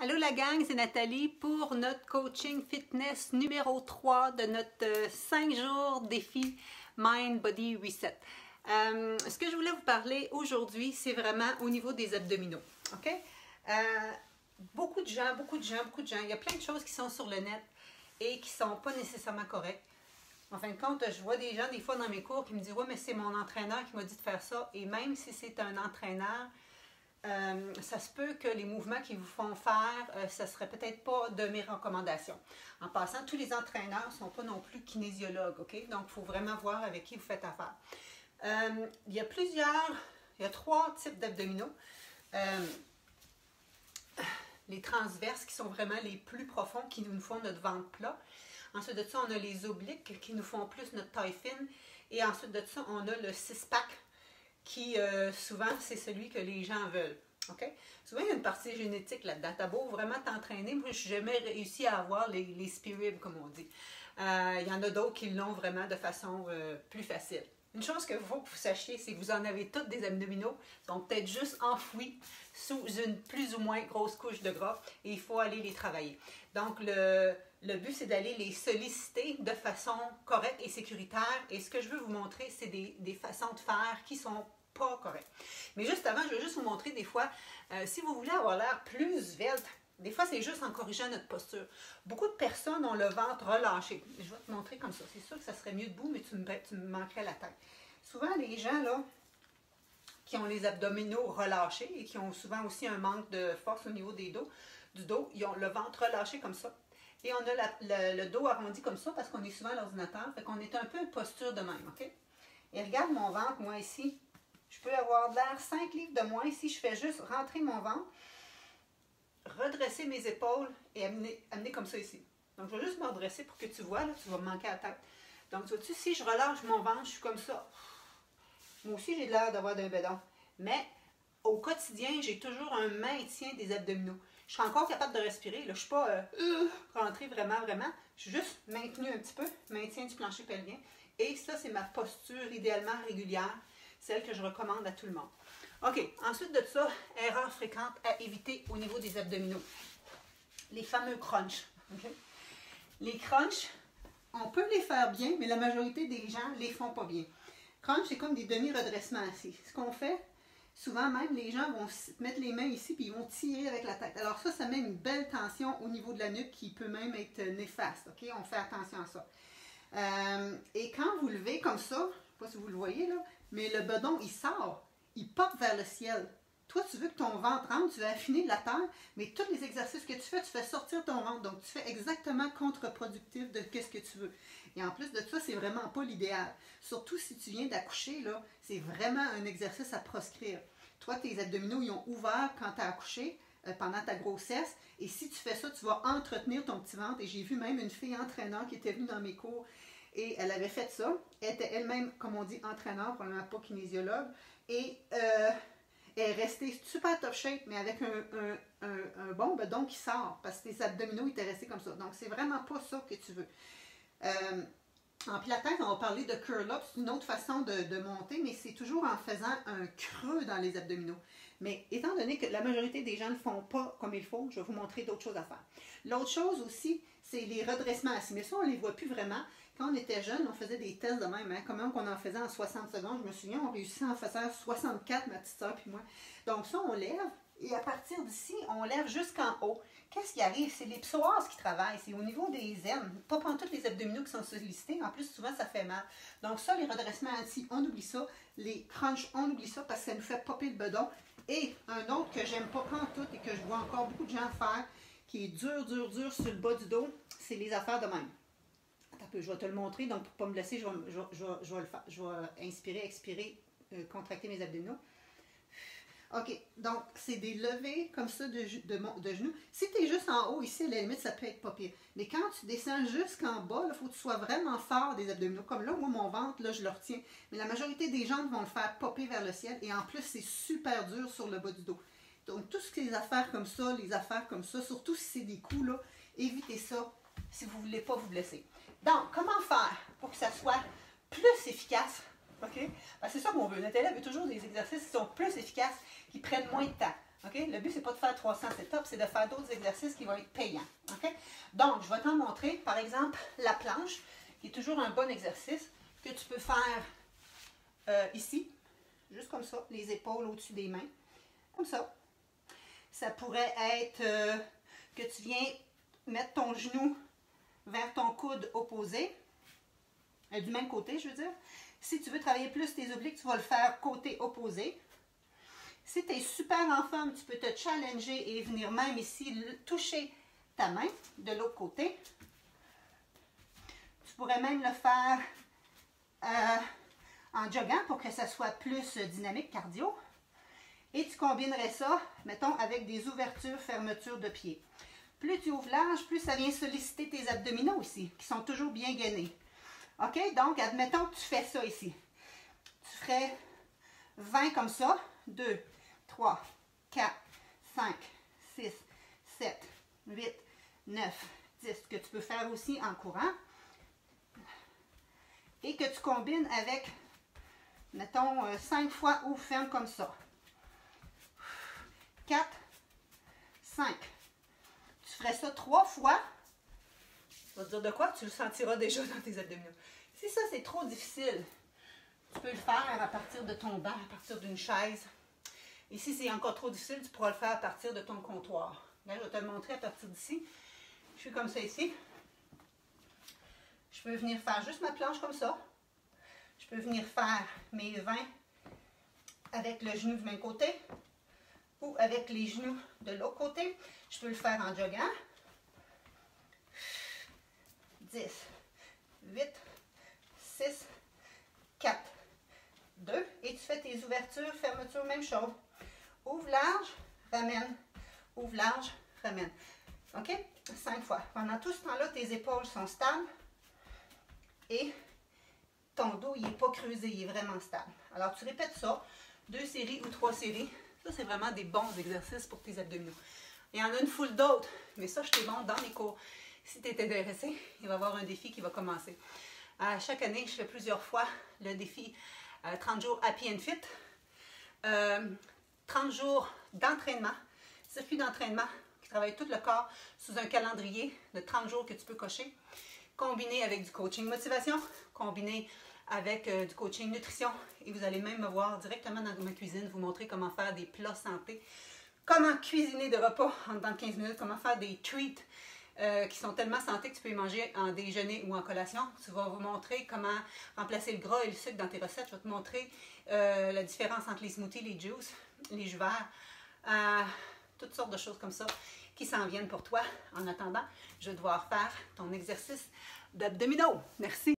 Allô la gang, c'est Nathalie pour notre coaching fitness numéro 3 de notre 5 jours défi Mind Body Reset. Ce que je voulais vous parler aujourd'hui, c'est vraiment au niveau des abdominaux. OK? Beaucoup de gens, il y a plein de choses qui sont sur le net et qui ne sont pas nécessairement correctes. En fin de compte, je vois des gens des fois dans mes cours qui me disent « Ouais, mais c'est mon entraîneur qui m'a dit de faire ça. » Et même si c'est un entraîneur, ça se peut que les mouvements qu'ils vous font faire, ça ne serait peut-être pas de mes recommandations. En passant, tous les entraîneurs ne sont pas non plus kinésiologues, OK? Donc, il faut vraiment voir avec qui vous faites affaire. Il y a 3 types d'abdominaux. Les transverses qui sont vraiment les plus profonds, qui nous font notre ventre plat. Ensuite de ça, on a les obliques qui nous font plus notre taille fine. Et ensuite de ça, on a le six-pack qui, souvent, c'est celui que les gens veulent. Okay? Souvent, il y a une partie génétique là-dedans. T'as beau vraiment t'entraîner. Moi, je n'ai jamais réussi à avoir les spiribs, comme on dit. Il y en a d'autres qui l'ont vraiment de façon plus facile. Une chose qu'il faut que vous sachiez, c'est que vous en avez toutes des abdominaux. Ils sont peut-être juste enfouis sous une plus ou moins grosse couche de gras et il faut aller les travailler. Donc, le but, c'est d'aller les solliciter de façon correcte et sécuritaire. Et ce que je veux vous montrer, c'est des façons de faire qui sont pas correctes. Mais juste avant, je veux juste vous montrer des fois, si vous voulez avoir l'air plus svelte, des fois, c'est juste en corrigeant notre posture. Beaucoup de personnes ont le ventre relâché. Je vais te montrer comme ça. C'est sûr que ça serait mieux debout, mais tu me manquerais la tête. Souvent, les gens là qui ont les abdominaux relâchés et qui ont souvent aussi un manque de force au niveau du dos, ils ont le ventre relâché comme ça. Et on a le dos arrondi comme ça parce qu'on est souvent à l'ordinateur. Fait qu'on est un peu une posture de même, OK? Et regarde mon ventre, moi ici. Je peux avoir de l'air 5 livres de moins si je fais juste rentrer mon ventre, redresser mes épaules et amener comme ça ici. Donc, je vais juste me redresser pour que tu vois, là, tu vas me manquer la tête. Donc, vois-tu, si je relâche mon ventre, je suis comme ça. Moi aussi, j'ai l'air d'avoir d'un bédon. Mais, au quotidien, j'ai toujours un maintien des abdominaux. Je suis encore capable de respirer. Là, je ne suis pas rentrée vraiment. Je suis juste maintenue un petit peu, maintien du plancher pelvien. Et ça, c'est ma posture idéalement régulière, celle que je recommande à tout le monde. OK, ensuite de ça, erreur fréquente à éviter au niveau des abdominaux. Les fameux crunchs. Okay? Les crunchs, on peut les faire bien, mais la majorité des gens ne les font pas bien. Crunch, c'est comme des demi-redressements assis. Ce qu'on fait, souvent même, les gens vont mettre les mains ici puis ils vont tirer avec la tête. Alors ça met une belle tension au niveau de la nuque qui peut même être néfaste. OK? On fait attention à ça. Et quand vous levez comme ça, je ne sais pas si vous le voyez là, mais le bedon, il sort. Il pop vers le ciel. Toi, tu veux que ton ventre rentre, tu veux affiner la terre, mais tous les exercices que tu fais sortir ton ventre. Donc, tu fais exactement contre-productif de ce que tu veux. Et en plus de ça, c'est vraiment pas l'idéal. Surtout si tu viens d'accoucher, là, c'est vraiment un exercice à proscrire. Toi, tes abdominaux, ils ont ouvert quand tu as accouché, pendant ta grossesse. Et si tu fais ça, tu vas entretenir ton petit ventre. Et j'ai vu même une fille entraîneur qui était venue dans mes cours et elle avait fait ça. Elle était elle-même, comme on dit, entraîneur, probablement pas kinésiologue. Et elle est restée super top shape, mais avec un bon bedon qui sort, parce que tes abdominaux étaient restés comme ça. Donc, c'est vraiment pas ça que tu veux. En pilates, on va parler de curl-up, c'est une autre façon de monter, mais c'est toujours en faisant un creux dans les abdominaux. Mais étant donné que la majorité des gens ne le font pas comme il faut, je vais vous montrer d'autres choses à faire. L'autre chose aussi, c'est les redressements assis. Mais ça, on ne les voit plus vraiment. Quand on était jeune, on faisait des tests de même. Hein? Comment on en faisait en 60 secondes? Je me souviens, on réussissait à en faire 64, ma petite soeur puis moi. Donc ça, on lève. Et à partir d'ici, on lève jusqu'en haut. Qu'est-ce qui arrive? C'est les psoas qui travaillent. C'est au niveau des aines. Pas pantoute les abdominaux qui sont sollicités. En plus, souvent, ça fait mal. Donc ça, les redressements assis, on oublie ça. Les crunchs, on oublie ça parce que ça nous fait popper le bedon. Et un autre que j'aime pas pantoute et que je vois encore beaucoup de gens faire, qui est dur sur le bas du dos, c'est les affaires de même. Attends un peu, je vais te le montrer. Donc, pour ne pas me blesser, je vais le faire. Je vais inspirer, expirer, contracter mes abdominaux. OK, donc c'est des levées comme ça de genoux. Si tu es juste en haut, ici, à la limite, ça peut être pas pire. Mais quand tu descends jusqu'en bas, il faut que tu sois vraiment fort des abdominaux. Comme là, moi, mon ventre, là, je le retiens. Mais la majorité des gens vont le faire popper vers le ciel. Et en plus, c'est super dur sur le bas du dos. Donc, tout ce qui est les affaires comme ça, surtout si c'est des coups, là, évitez ça si vous ne voulez pas vous blesser. Donc, comment faire pour que ça soit plus efficace? OK? C'est ça qu'on veut. Notre élève veut toujours des exercices qui sont plus efficaces, qui prennent moins de temps. Okay? Le but, c'est pas de faire 300 sit-ups, c'est de faire d'autres exercices qui vont être payants. Okay? Donc, je vais t'en montrer, par exemple, la planche, qui est toujours un bon exercice que tu peux faire ici, juste comme ça, les épaules au-dessus des mains, comme ça. Ça pourrait être que tu viens mettre ton genou vers ton coude opposé, du même côté, je veux dire. Si tu veux travailler plus tes obliques, tu vas le faire côté opposé. Si tu es super en forme, tu peux te challenger et venir même ici toucher ta main de l'autre côté. Tu pourrais même le faire en joguant pour que ça soit plus dynamique, cardio. Et tu combinerais ça, mettons, avec des ouvertures, fermetures de pieds. Plus tu ouvres large, plus ça vient solliciter tes abdominaux ici, qui sont toujours bien gainés. OK? Donc, admettons que tu fais ça ici. Tu ferais 20 comme ça. 2, 3, 4, 5, 6, 7, 8, 9, 10. Que tu peux faire aussi en courant. Et que tu combines avec, mettons, 5 fois ouvre ferme comme ça. 4, 5. Tu ferais ça 3 fois. Je vais te dire de quoi? Tu le sentiras déjà dans tes abdominaux. Si ça, c'est trop difficile, tu peux le faire à partir de ton banc, à partir d'une chaise. Et si c'est encore trop difficile, tu pourras le faire à partir de ton comptoir. Là, je vais te le montrer à partir d'ici. Je suis comme ça ici. Je peux venir faire juste ma planche comme ça. Je peux venir faire mes 20 avec le genou du même côté ou avec les genoux de l'autre côté. Je peux le faire en joguant. 10, 8, 6, 4, 2. Et tu fais tes ouvertures, fermetures, même chose. Ouvre large, ramène. Ouvre large, ramène. OK? 5 fois. Pendant tout ce temps-là, tes épaules sont stables et ton dos, il n'est pas creusé, il est vraiment stable. Alors, tu répètes ça, 2 séries ou 3 séries. Ça, c'est vraiment des bons exercices pour tes abdominaux. Il y en a une foule d'autres, mais ça, je te montre dans mes cours. Si tu es intéressé, il va y avoir un défi qui va commencer. Chaque année, je fais plusieurs fois le défi 30 jours Happy and Fit. 30 jours d'entraînement, circuit d'entraînement qui travaille tout le corps sous un calendrier de 30 jours que tu peux cocher, combiné avec du coaching motivation, combiné avec du coaching nutrition. Et vous allez même me voir directement dans ma cuisine, vous montrer comment faire des plats santé, comment cuisiner des repas en dans 15 minutes, comment faire des treats qui sont tellement santé que tu peux les manger en déjeuner ou en collation. Tu vas vous montrer comment remplacer le gras et le sucre dans tes recettes. Je vais te montrer la différence entre les smoothies, les juices, les jus verts, toutes sortes de choses comme ça qui s'en viennent pour toi. En attendant, je vais devoir faire ton exercice d'abdominaux. Merci.